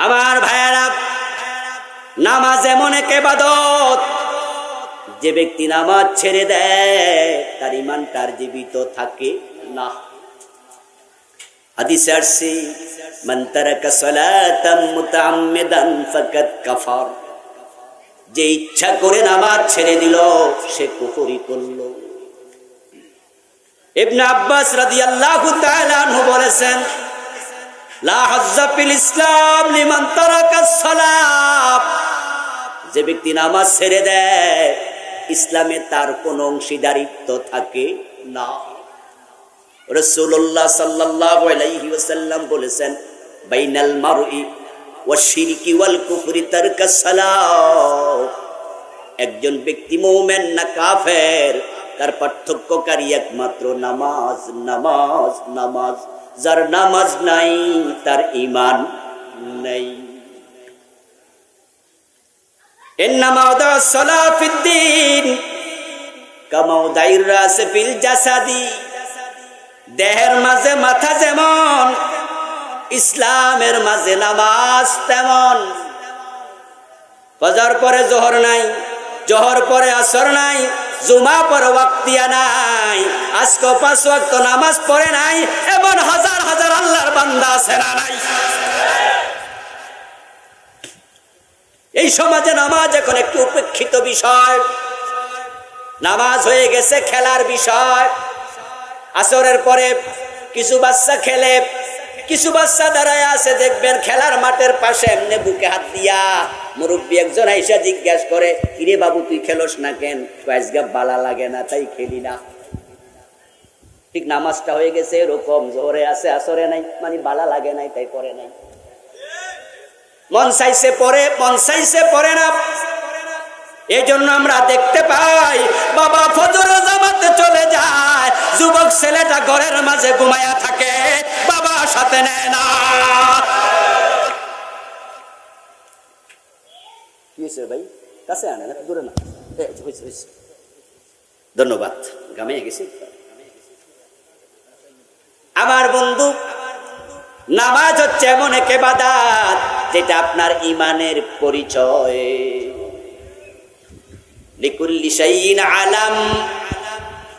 আমার ভাইয়েরা, নামাজ এমন এক ইবাদত, যে ব্যক্তি নামাজ ছেড়ে দেয় তার ঈমান তার জীবিত থাকে না। হাদিসে আসছে, মান তারাকা সালাতাম মুতাআম্মিদান ফাকাদ কাফার, যে ইচ্ছা করে নামাজ ছেড়ে দিল সে কুফরি করলো। ইবনে আব্বাস রাদিয়াল্লাহু তাআলা আনহু বলেছেন, লা হাজ্জা ফিল ইসলাম লিমান তারাকাস সালাত, যে ব্যক্তি নামাজ ছেড়ে দেয় ইসলামে তার কোনো অংশীদারিত্ব থাকে না। রাসূলুল্লাহ সাল্লাল্লাহু আলাইহি ওয়াসাল্লাম বলেছেন, বাইনাল মারই ওয়াশ শিরকি ওয়াল কুফরি তারকাস সালাত, একজন ব্যক্তি মুমিন না কাফের তার পার্থক্যকারী একমাত্র নামাজ, নামাজ, নামাজ। যার নামাজ নাই তার ঈমান নাই। ইন্নামা ওয়াদা'আস সালাত ফিদ্দীন কামা ওয়াদা'আর রাস ফিল জাসাদি, দেহের মাঝে মাথা যেমন ইসলামের মাঝে নামাজ তেমন। ফজর পরে জোহর নাই, জোহর পরে আসর নাই, জুমা পরে ওয়াক্তিয়া নাই, আজকে 5 ওয়াক্ত নামাজ পড়ে নাই, এমন হাজার হাজার আল্লাহর বান্দা আছে না নাই? এই সমাজে নামাজ এখন একটু উপেক্ষিত বিষয়, নামাজ হয়ে গেছে খেলার বিষয়। আসরের পরে কিছু বাচ্চা খেলে, কিছু বাচ্চা দাঁড়ায় আছে, দেখবেন খেলার মাঠের পাশে এমনি বুকে হাত দিয়া মুরব্বী একজন আইসা জিজ্ঞাসা করে, কিরে বাবু তুই খেলোস না কেন? আজকে বালা লাগে না তাই খেলি না। ঠিক নামাজটা হয়ে গেছে এরকম, জোহরে আছে আসরে নাই, মানে বালা লাগে নাই তাই পড়ে নাই। মন চাইছে পড়ে, মন চাইছে পড়ে না। এই জন্য আমরা দেখতে পাই বাবা ফজর জামাতে চলে যায়, যুবক ছেলেটা ঘরের মাঝে ঘুমায়া থাকে, বাবা সাথে নেয় না। কি হয়েছে ভাই? কাছে আনে না, দূরে না। ধন্যবাদ, গামিয়ে গেছি। আমার বন্ধু, নামাজ হচ্ছে এমন এক ইবাদত যেটা আপনার ঈমানের পরিচয়। লিকুল্লি শাইইন আলাম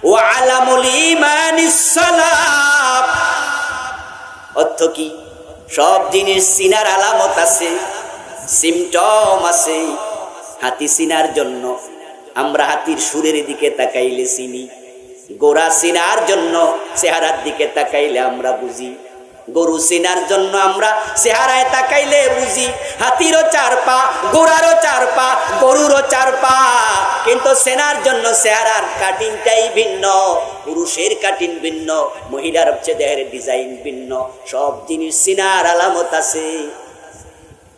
ওয়া আলামুল ঈমানিস সালাত, অর্থ কি? সব জিনিস চিনার আলামত আছে, সিমটম আছে। হাতি চিনার জন্য আমরা হাতির সুরের দিকে তাকাইলে চিনি, গোরা চিনার জন্য চেহারার দিকে তাকাইলে আমরা বুঝি, গরু চিনার জন্য আমরা চেহারায় তাকাইলে বুঝি। হাতিরও 4 পা, গোরারও 4 পা, গরুরও 4 পা, কিন্তু চেনার জন্য চেহারার কাটিংটাই ভিন্ন, পুরুষের কাটিং ভিন্ন, মহিলার দেহের ডিজাইন ভিন্ন। সব জিনিস চিনার আলামত আছে।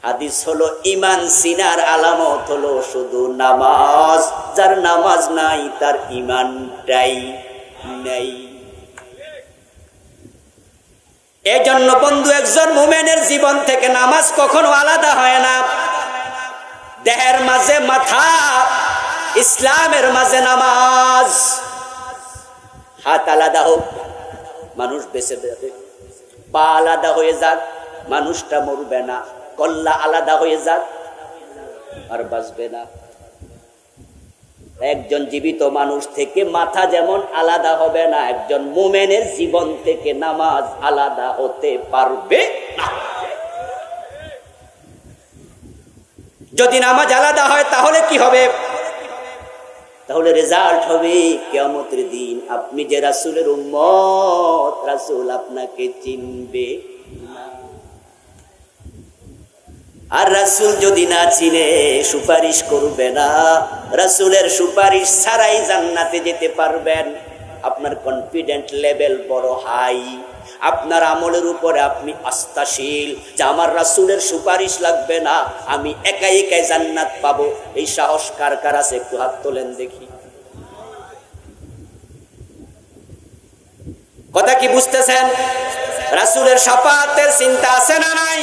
হাদিস হলো ঈমান চিনার আলামত হলো শুধু নামাজ। যার নামাজ নাই তার ঈমানটাই নাই। এই জন্য বন্ধু, একজন মুমিনের জীবন থেকে নামাজ কখনো আলাদা হয় না। দেহের মাঝে মাথা, ইসলামের মাঝে নামাজ। হাত আলাদা হোক, মানুষ বেঁচে যাবে। পা আলাদা হয়ে যাক, মানুষটা মরবে না। কল্লা আলাদা হয়ে যাক, আর বাঁচবে না। একজন জীবিত মানুষ থেকে মাথা যেমন আলাদা হবে না, একজন মুমিনের জীবন থেকে নামাজ আলাদা হতে পারবে না। যদি নামাজ আলাদা হয় তাহলে কি হবে? তাহলে রেজাল্ট হবে কিয়ামতের দিন আপনি যে রাসূলের উম্মত, রাসূল আপনাকে চিনবে না। আর রাসূল যদি না চিনে সুপারিশ করবে না। রাসূলের সুপারিশ ছাড়াই জান্নাতে যেতে পারবেন। আপনার কনফিডেন্ট লেভেল বড় হাই, আপনার আমলের উপরে আপনি আস্থাশীল যে আমার রাসূলের সুপারিশ লাগবে না, আমি একাই একাই জান্নাত পাবো। এই সাহস কার কার আছে? একটু হাত তোলেন দেখি। কথা কি বুঝতেছেন? রাসূলের শাফাআতের চিন্তা আছে না নাই?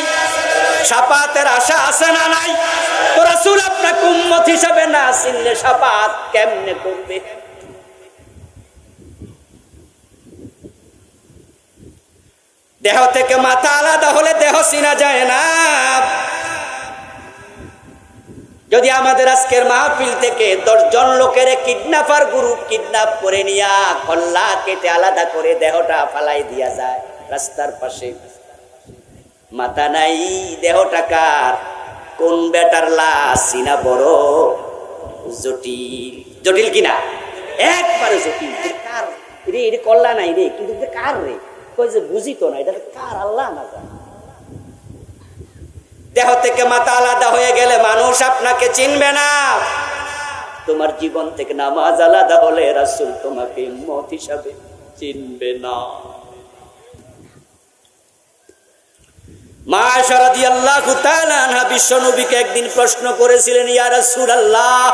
শাফাআতের আশা আছে না নাই? তো রাসূল আপনাকে উম্মত হিসেবে না চিনলে শাফাআত কেমনে করবে? দেহ থেকে মাথা আলাদা হলে দেহ চিনা যায় না। যদি আমাদের আজকের মাহফিল থেকে 10 জন লোকের কিডন্যাপার গ্রুপ কিডন্যাপ করে নিয়া কল্লা কেটে আলাদা করে দেহটা ফালাই দিয়া যায় রাস্তার পাশে, মাথা নাই দেহটা কার, কোন বেটার লাশ চিনা বড় জটিল। জটিল কিনা? একবারে জটিল। কার রে? এটা কল্লা নাই রে, কিন্তু কার রে? কই যে বুঝি তো না, এটা কার, আল্লাহ না জানে। দেহ থেকে মাথা আলাদা হয়ে গেলে মানুষ আপনাকে চিনবে না। তোমার জীবন থেকে নামাজ আলাদা হলে রাসূল তোমাকে উম্মত হিসাবে চিনবে না। মা আয়েশা রাদিয়াল্লাহু তাআলা আনহা বিশ্ব নবীকে একদিন প্রশ্ন করেছিলেন, ইয়া রাসূলুল্লাহ,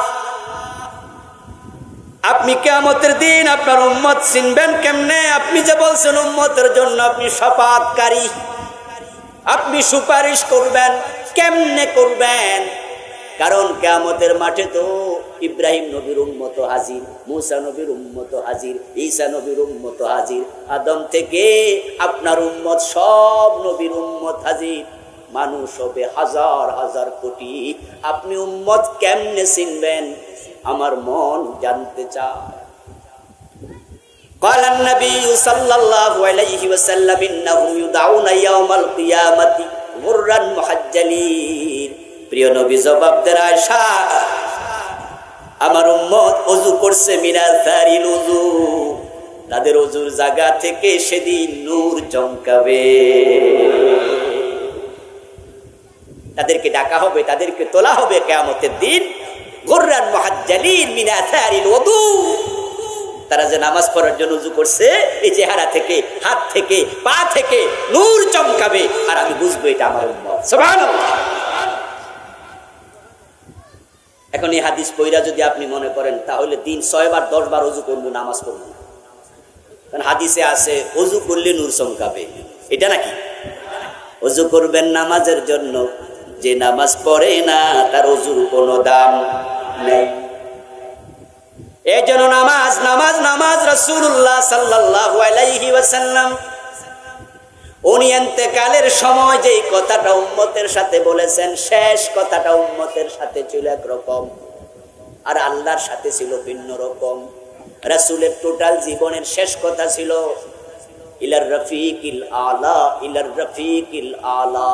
আপনি কিয়ামতের দিন আপনার উম্মত চিনবেন কেমনে? আপনি যে বলছেন উম্মতের জন্য আপনি শাফাআতকারী, আপনি সুপারিশ করবেন, কেমনে করবেন? কারণ কিয়ামতের মাঠে তো ইব্রাহিম নবীর উম্মত হাজির, মুসা নবীর উম্মত হাজির, ঈসা নবীর উম্মত হাজির, আদম থেকে আপনার উম্মত সব নবীর উম্মত হাজির। মানুষ হবে হাজার হাজার কোটি, আপনি উম্মত কেমনে চিনবেন? আমার মন জানতে চায়। قال النبي صلى الله عليه وسلم إنهم يدعون يوم القيامة غرا محجلين। প্রিয় নবী জবাব দেন, আয়েশা, আমার উম্মত ওযু করছে মিনাল সারিল ওযু, তাদের ওযুর জায়গা থেকে সেদিন নূর চমকাবে। তাদেরকে ডাকা হবে, তাদেরকে তোলা হবে কিয়ামতের দিন গুররান মুহাজ্জালিন মিন আসারিল ওযু। তারা যে নামাজ পড়ার জন্য ওযু করছে, এই চেহারা থেকে, হাত থেকে, পা থেকে নূর চমকাবে, আর আমি বুঝবো এটা আমার উম্মত। সুবহানাল্লাহ। এখন এই হাদিস পড়া যদি আপনি মনে করেন তাহলে দিন 6 বার 10 বার ওযু করব, নামাজ পড়ব না, কারণ হাদিসে আছে ওযু করলে নূর চমকাবে, এটা নাকি? ওযু করবেন নামাজের জন্য, যে নামাজ পড়ে না তার ওযুর কোনো দাম নেই। এই জন্য নামাজ নামাজ নামাজ। রাসূলুল্লাহ সাল্লাল্লাহু আলাইহি ওয়াসাল্লাম উনি ইন্তেকালের সময় যেই কথাটা উম্মতের সাথে বলেছেন, শেষ কথাটা উম্মতের সাথে ছিল একরকম, আর আল্লাহর সাথে ছিল ভিন্ন রকম। রাসূলের টোটাল জীবনের শেষ কথা ছিল ইলার রফিকিল আলা, ইলার রফিকিল আলা।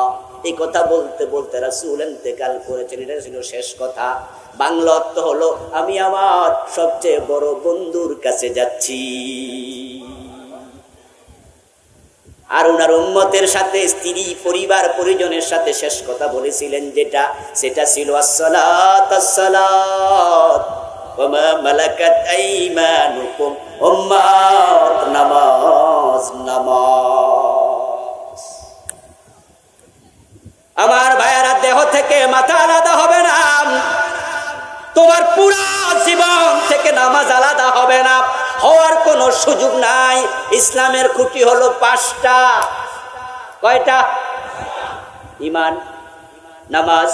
এই কথা বলতে বলতে রাসূল ইন্তেকাল করেছেন, এটা ছিল শেষ কথা। বাংলা অর্থ হলো আমি আমার সবচেয়ে বড় বন্ধুর কাছে যাচ্ছি। আর ওনার উম্মতের সাথে, স্ত্রী পরিবার পরিজনের সাথে শেষ কথা বলেছিলেন যেটা, সেটা ছিল আসসালাত আসসালাত ওয়া মা মালাকাত আইমানুকুম, উম্মাত নামাজ নামাজ। আমার ভাইয়েরা, দেহ থেকে মাথা আলাদা হবে না, তোমার পুরা জীবন থেকে নামাজ আলাদা হবে না, হওয়ার কোনো সুযোগ নাই। ইসলামের খুঁটি হলো 5টা। কয়টা? ঈমান, নামাজ,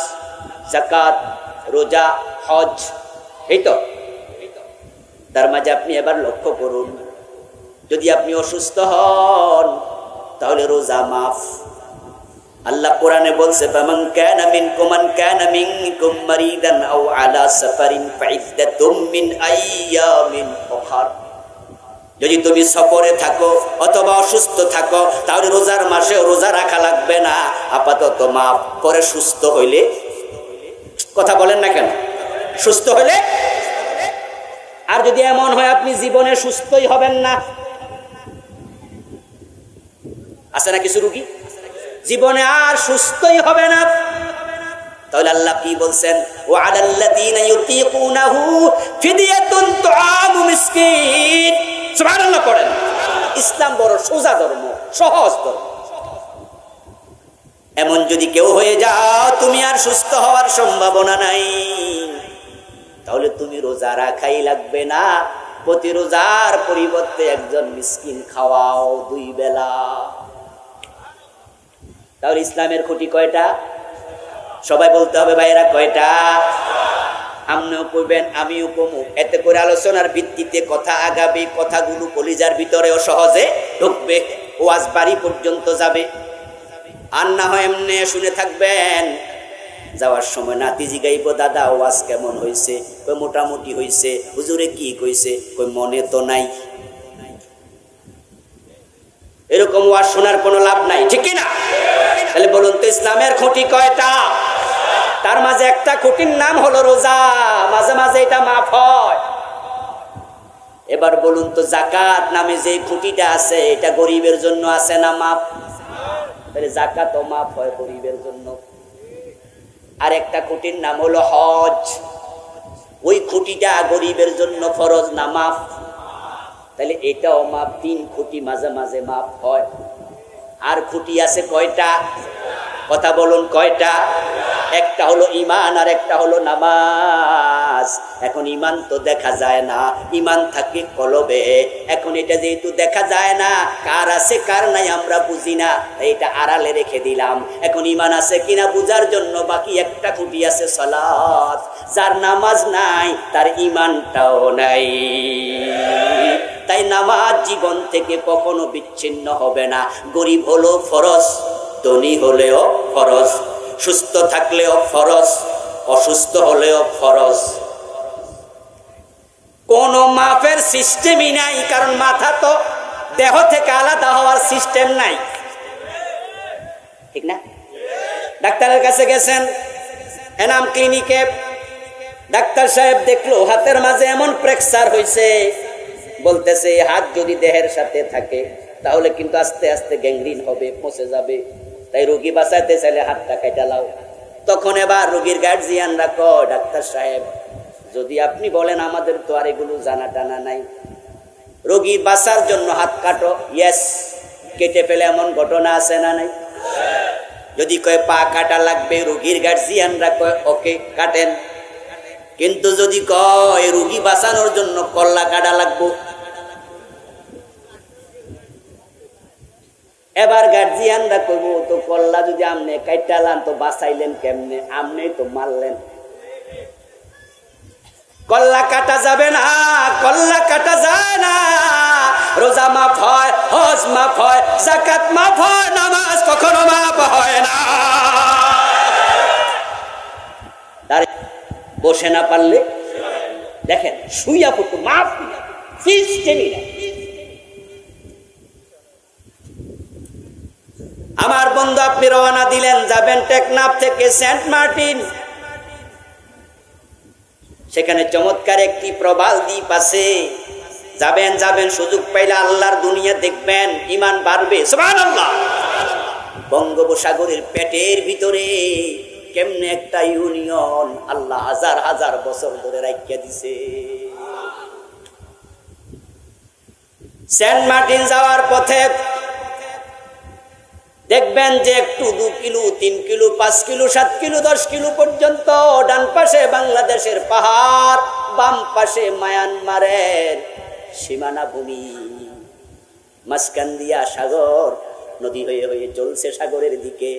যাকাত, রোজা, হজ। এই তো। তার মাঝে আপনি এবার লক্ষ্য করুন, যদি আপনি অসুস্থ হন তাহলে রোজা মাফ। আল্লাহ কোরআনে বলছে, ফামান কানা মিনকুম মারিদান আও আলা সাফারিন ফাইদ্দাতুম মিন আইয়ামিন উখর। যদি তুমি সফরে থাকো অথবা অসুস্থ থাকো তাহলে রোজার মাসে রোজা রাখা লাগবে না, আপাতত মাফ। পরে সুস্থ হইলে, কথা বলেন না কেন, সুস্থ হইলে। আর যদি এমন হয় আপনি জীবনে সুস্থই হবেন না, আছে না কিছু রোগী জীবনে আর সুস্থই হবে না, তাহলে আল্লাহ কি বলছেন, ওয়া আলাল্লাযীনা ইউতীকুনাহু ফিদিয়াতুন তুআমু মিসকিন। সুবহানাল্লাহ পড়েন। ইসলাম বড় সোজা ধর্ম, সহজ ধর্ম। এমন যদি কেউ হয়ে যাও তুমি আর সুস্থ হওয়ার সম্ভাবনা নাই, তাহলে তুমি রোজা রাখাই লাগবে না, প্রতি রোজার পরিবর্তে একজন মিসকিন খাওয়াও 2 বেলা। তাহলে ইসলামের খুঁটি কয়টা? সবাই বলতে হবে ভাইয়েরা, কয়টা? আপনিও কইবেন, আমিও কমু। এতে করে আলোচনার ভিত্তিতে কথা আগাবে, কথাগুলো কলিজার ভিতরেও সহজে ঢুকবে, ওয়াজ বাড়ি পর্যন্ত যাবে। আর না হয় এমনি শুনে থাকবেন, যাওয়ার সময় নাতি জিগাইব, দাদা ওয়াজ কেমন হয়েছে? কই মোটামুটি হয়েছে। হুজুরে কি কইছে? কই মনে তো নাই। এরকম ওয়াজ শোনার কোনো লাভ নাই, ঠিক কি না? তাহলে বলুন তো ইসলামের খুঁটি কয়টা? তার মাঝে একটা খুঁটির নাম হলো রোজা। মাঝে মাঝে এটা মাফ হয়। এবার বলুন তো যাকাত নামে যে খুঁটিটা আছে এটা গরিবের জন্য আছে না মাফ? তাহলে যাকাতও মাফ হয় গরিবের জন্য। আর একটা খুঁটির নাম হলো হজ। ওই খুঁটিটা গরিবের জন্য ফরজ না মাফ? তাহলে এটাও মাফ। 3 খুঁটি মাঝে মাঝে মাফ হয়। আর খুঁটি আছে কয়টা? কথা বলুন কয়টা? একটা হলো ঈমান আর একটা হলো নামাজ। এখন ঈমান তো দেখা যায় না, ঈমান থাকে কলবে। এখন এটা যেহেতু দেখা যায় না, কার আছে কার নাই আমরা বুঝি না, এটা আড়ালে রেখে দিলাম। এখন ঈমান আছে কিনা বুঝার জন্য বাকি একটা খুঁটি আছে সালাত। যার নামাজ নাই তার ঈমানটাও নাই। তাই নামাজ জীবন থেকে কখনো বিচ্ছিন্ন হবে না। গরিব হলো ফরজ, ধনী হলেও ফরজ, সুস্থ থাকলেও ফরজ, অসুস্থ হলেও ফরজ। কোন মাফের সিস্টেমই নাই, কারণ মাথা তো দেহ থেকে আলাদা হওয়ার সিস্টেম নাই, ঠিক না? ডাক্তারের কাছে গেছেন, এনাম ক্লিনিকে, ডাক্তার সাহেব দেখলো হাতের মাঝে এমন ফ্র্যাকচার হয়েছে, বলতেছে হাত যদি দেহের সাথে থাকে তাহলে কিন্তু আস্তে আস্তে গ্যাংগ্রিন হবে, পচে যাবে। তাই রোগী বাঁচাইতে চাইলে হাতটা কেটে লাও। তখন এবার রোগীর গার্জিয়ানরা কয়, ডাক্তার সাহেব যদি আপনি বলেন আমাদের তো আর এগুলো জানা টানা নাই, রোগী বাঁচার জন্য হাত কাটো। ইয়েস, কেটে ফেলে এমন ঘটনা আছে না নাই? যদি কয় পা কাটা লাগবে, রোগীর গার্জিয়ানরা কয় ওকে কাটেন। কিন্তু যদি কয় রোগী বাঁচানোর জন্য কল্লা কাটা লাগবো, এবার গার্জিয়ানরা কইব তো কল্লা যদি আমনে কাইটালান তো বাঁচাইলেন কেমনে? আমনে তো মারলেন। কল্লা কাটা যাবে না, কল্লা কাটা যায় না। রোজা মাফ হয়, হজ মাফ হয়, যাকাত মাফ হয়, নামাজ কখনো মাফ হয় না। তার বসে না পারলে দেখেন শুইয়া পড়তো, মাফ সিস্টেমই না। আমার বন্ধু আপনি রওনা দিলেন, যাবেন টেকনাফ থেকে সেন্ট মার্টিন। সেখানে চমৎকার একটি প্রবাল দ্বীপ আছে। যাবেন যাবেন, সুযোগ পাইলে আল্লাহর দুনিয়া দেখবেন, ঈমান বাড়বে। সুবহানাল্লাহ। বঙ্গোপসাগরের পেটের ভিতরে কেমনে একটা ইউনিয়ন আল্লাহ হাজার হাজার বছর ধরে রাখিয়া দিছে। সেন্ট মার্টিন যাওয়ার পথে দেখবেন যে একটু 2 kilo, 3 kilo, 5 kilo, 7 kilo, 10 kilo পর্যন্ত ডান পাশে বাংলাদেশের পাহাড়, বাম পাশে মায়ানমারের সীমানা ভূমি, মাঝখান দিয়া সাগর নদী হয়ে হয়ে চলছে সাগরের দিকে।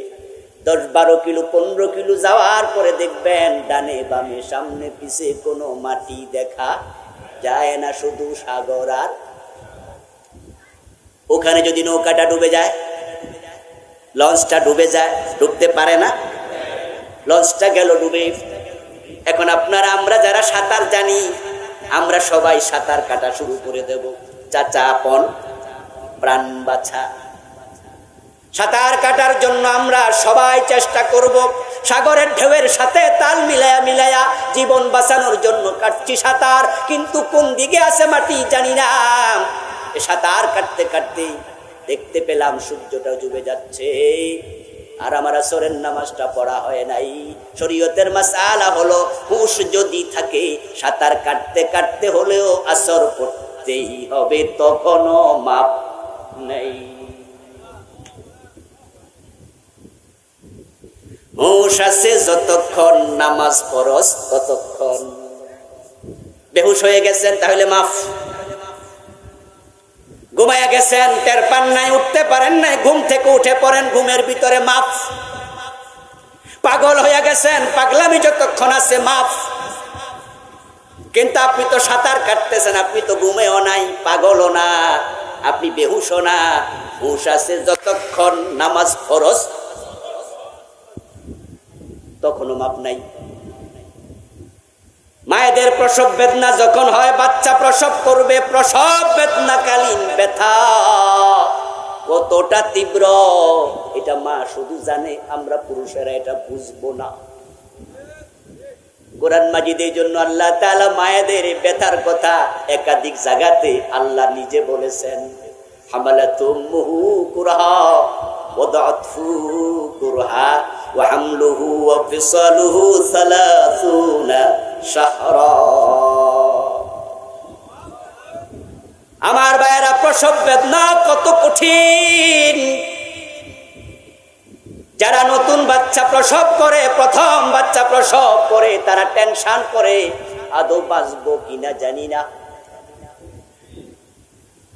10-12 কিলো, 15 কিলো যাওয়ার পরে দেখবেন ডানে বামে সামনে পিছে কোনো মাটি দেখা যায় না, শুধু সাগর। আর ওখানে যদি নৌকাটা ডুবে যায়, লঞ্চটা ডুবে যায়, ডুবতে পারে না, লঞ্চটা গেল ডুবে। এখন আপনারা আমরা যারা সাঁতার জানি, আমরা সবাই সাঁতার কাটা শুরু করে দেব। চাচা আপন প্রাণ বাছা, সাঁতার কাটার জন্য আমরা সবাই চেষ্টা করব। সাগরের ঢেউয়ের সাথে তাল মিলায়া মিলায়া জীবন বাঁচানোর জন্য কাটছি সাঁতার, কিন্তু কোন দিকে আছে মাটি জানি না। সাঁতার কাটতে কাটতে দেখতে পেলাম সূর্যটা ডুবে যাচ্ছে, আর আমার আসরের নামাজটা পড়া হয় নাই। শরীয়তের মাসআলা হলো হুঁশ যদি থাকে সাঁতার কাটতে কাটতে হলেও আসর পড়তেই হবে, তখনও মাপ নেই। হুঁশ আছে যতক্ষণ, নামাজ ফরজ ততক্ষণ। বেহুশ হয়ে গেছেন তাহলে মাফ। ঘুমায়া গেছেন, টের পান নাই, উঠতে পারেন নাই, ঘুম থেকে উঠে পড়েন, ঘুমের ভিতরে মাফ। পাগল হয়ে গেছেন, পাগলামি যতক্ষণ আছে মাফ। কিন্তু আপনি তো সাঁতার কাটতেছেন, আপনি তো ঘুমেও নাই, পাগলও না, আপনি বেহুশও না। হুঁশ আছে যতক্ষণ, নামাজ ফরজ তখনও মাপ নাই। মায়েদের প্রসব বেদনা যখন হয়, বাচ্চা প্রসব করবে, প্রসব বেদনাকালীন ব্যথা কতটা তীব্র এটা মা শুধু জানে, আমরা পুরুষেরা এটা বুঝবো না। কোরআন মাজিদের জন্য আল্লাহ তাআলা মায়েদের ব্যথার কথা একাধিক জায়গাতে আল্লাহ নিজে বলেছেন। হামালাতুমহু কুরহা ওয়াদাতহু কুরহা ওয়া হামলুহু ওয়া ফিসালুহু 30 শাহরা। আমার ভাইয়েরা, প্রসব বেদনা কত কঠিন। যারা নতুন বাচ্চা প্রসব করে, প্রথম বাচ্চা প্রসব করে, তারা টেনশন করে আদৌ বাঁচবো কিনা জানি না।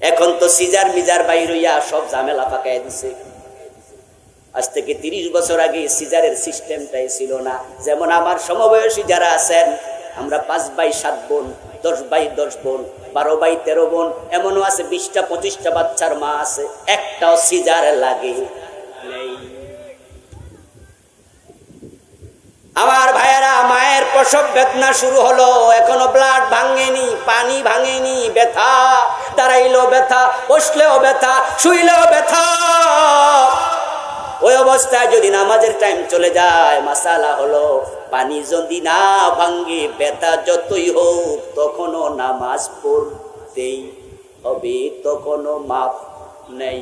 এখন তো সিজার মিজার বাইর হইয়া সব ঝামেলা পাকায় দিছে। আজ থেকে 30 বছর আগে সিজারের সিস্টেমটাই ছিল না। যেমন আমার সমবয়সী যারা আছেন, আমরা 5 ভাই 7 বোন, 10 ভাই 10 বোন, 12 ভাই 13 বোন, এমনও আছে 20টা 25টা বাচ্চার মা আছে, একটাও সিজার লাগে নেই। আমার ভাইয়েরা, মায়ের প্রসব বেদনা শুরু হলো, এখনো ব্লাড ভাঙেনি, পানি ভাঙেনি, ব্যথা, দাঁড়াইলেও ব্যথা, বসলেও ব্যথা, শুইলেও ব্যথা। ওই অবস্থায় যদি নামাজের টাইম চলে যায়, মাসালা হলো পানি যদি না ভাঙে, ব্যথা যতই হোক, তখনও নামাজ পড়তেই হবে, তখনও মাফ নেই।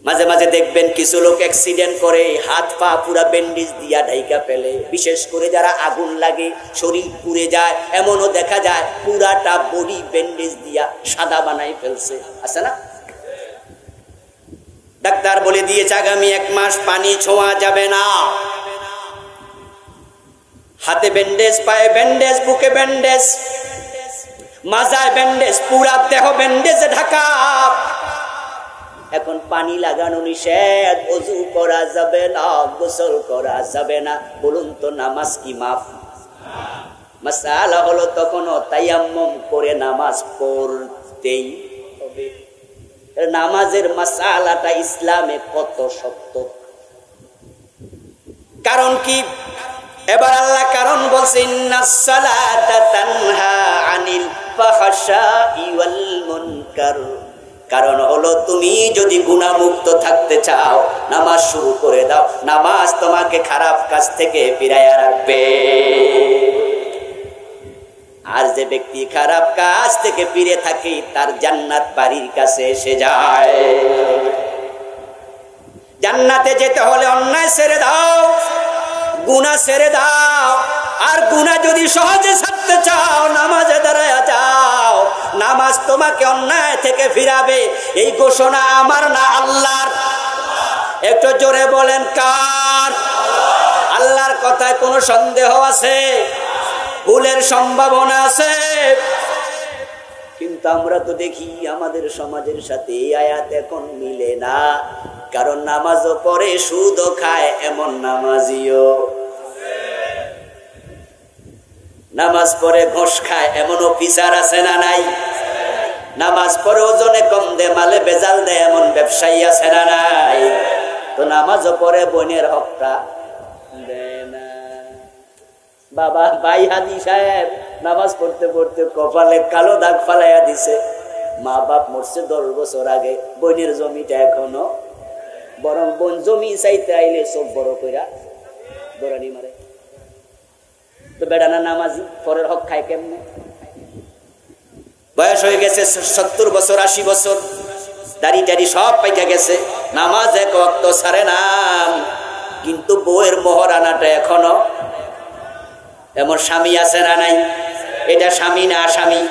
মাঝে মাঝে দেখবেন কিছু লোক অ্যাক্সিডেন্ট করে হাত পা পুরা ব্যান্ডেজ দিয়া ঢাইকা ফেলে। বিশেষ করে যারা আগুন লাগে, শরীর পুড়ে যায়, এমনও দেখা যায় পুরাটা বডি ব্যান্ডেজ দিয়া সাদা বানাই ফেলছে, আছে না? ডাক্তার বলে দিয়েছে আগামী 1 মাস পানি ছোঁয়া যাবে না। হাতে ব্যান্ডেজ, পায়ে ব্যান্ডেজ, বুকে ব্যান্ডেজ, মাজায় ব্যান্ডেজ, পুরা দেহ ব্যান্ডেজে ঢাকা। এখন পানি লাগানো নিষেধ, ওযু করা যাবে না, গোসল করা যাবে না। বলুন তো নামাজ কি মাফ? মাসালা হলো তখনও তায়াম্মুম করে নামাজ পড়তেই হবে। নামাজের মাসালাটা ইসলামে কত শক্ত। কারণ কি? এবার আল্লাহ কারণ বলছে, ইন্নাস সালাতা তানহা আনিল ফাহশাই ওয়াল মুনকার। কারণ হলো তুমি যদি গুনাহমুক্ত থাকতে চাও, নামাজ শুরু করে দাও। নামাজ তোমাকে খারাপ কাজ থেকে ফিরাইয়া রাখবে। আর যে ব্যক্তি খারাপ কাজ থেকে ফিরে থাকে, তার জান্নাত বাড়ির কাছে এসে যায়। জান্নাতে যেতে হলে অন্যায় ছেড়ে দাও, গুনাহ ছেড়ে দাও। আর গুনাহ যদি সহজে ছাড়তে চাও, নামাজে দাঁড়ায়া যাও। নামাজ তোমাকে অন্যায় থেকে ফিরাবে। এই ঘোষণা আমার না, আল্লাহর। একটু জোরে বলেন কার? আল্লাহর কথায় কোনো সন্দেহ আছে? ভুলের সম্ভাবনা আছে? কিন্তু আমরা তো দেখি আমাদের সমাজের সাথে এই আয়াত এখন মিলে না। কারণ নামাজও পড়ে, সুদও খায়, এমন নামাজিও। নামাজ পড়ে ঘোষ খায়, এমন অফিসার আছে না নাই? নামাজ পড়ে ওজনে কম দে, মালে বেজাল দেয়, এমন ব্যবসায়ী আছে না নাই? তো নামাজও পড়ে বোনের হকটা দেয় না। বাবা ভাই হাদি সাহেব নামাজ পড়তে পড়তে কপালে কালো দাগ ফালাইয়া দিছে। মা বাপ মরছে 10 বছর আগে, বোনের জমিটা এখনো, বরং বোন জমি চাইতে আইলে সব বড় কইরা দৌড়ানি মারে। তো বেড়ানা নামাজি, পরের হক খায় কেমনে? বয়স হয়ে গেছে 70 বছর 80 বছর, দাড়ি টাড়ি সব পাইকা গেছে, নামাজ এক ওয়াক্ত ছাড়ে না। কিন্তু বউয়ের মোহরানাটা এখনো। এমন স্বামী আছে না নাই? এটা স্বামী না আসামি?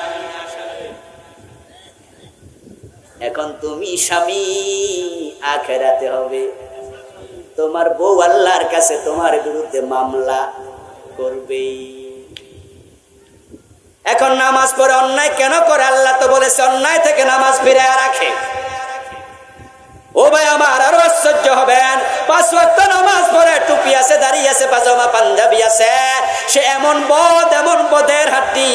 এখন তুমি স্বামী, আখেরাতে হবে তোমার বউ আল্লাহর কাছে তোমার বিরুদ্ধে মামলা করবে। এখন নামাজ পড়ে অন্যায় কেন করে? আল্লাহ তো বলেছে অন্যায় থেকে নামাজ ফিরাইয়া রাখে। ও ভাই আমার, আরো আশ্চর্য হবেন, 5 ওয়াক্ত নামাজ পড়ে, টুপি আছে, দাড়ি আছে, পাজামা পাঞ্জাবি আছে, সে এমন বদের হাড্ডি,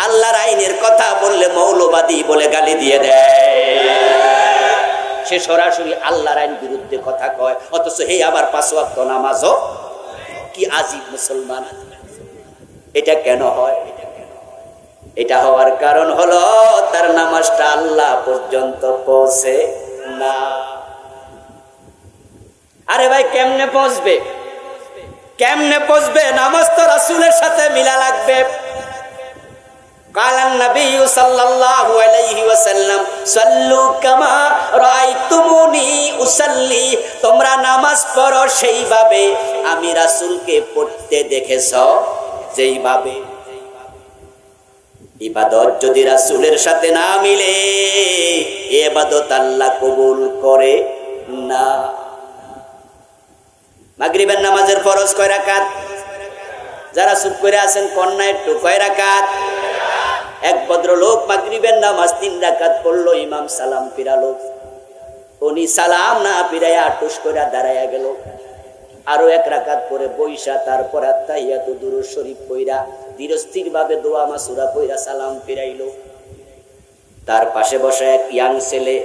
আল্লাহর আইনের কথা বললে মৌলবাদী বলে গালি দিয়ে দেয়। সে সরাসরি আল্লাহর আইন বিরুদ্ধে কথা কয়, অথচ হে আবার 5 ওয়াক্ত নামাজও। কি আজীব মুসলমান! এটা কেন হয়? এটা হওয়ার কারণ হলো তার নামাজটা আল্লাহ পর্যন্ত পৌঁছে না। আরে ভাই কেমনে পৌঁছবে? কেমনে পৌঁছবে? নামাজ তো রাসূলের সাথে মিলা লাগবে। কালান নবী সাল্লাল্লাহু আলাইহি ওয়াসাল্লাম সাল্লু কামা রাআইতুমুনি উসাল্লি, তোমরা নামাজ পড়ো সেইভাবে আমি রাসূলকে পড়তে দেখেছো যেইভাবে। ইবাদত যদি রাসূলের সাথে না মিলে ইবাদত আল্লাহ কবুল করে না। মাগরিবের নামাজের ফরজ কয় রাকাত? যারা চুপ করে আছেন কন্যা একটু, কয় রাকাত? এক ভদ্রলোক মাগরিবের নামাজ 3 রাকাত পড়লো, ইমাম সালাম ফিরালো, উনি সালাম না ফিরাইয়া টুস করে দাঁড়াইয়া গেল। আরো 1 রাকাত পরে বইসা তারপর আত্তাহিয়াতু দুরূদ শরীফ পড়া ধীরস্থির ভাবে দোয়া মাসুরা পড়া সালাম ফিরাইলো। তার পাশে বসা এক ইয়াং ছেলে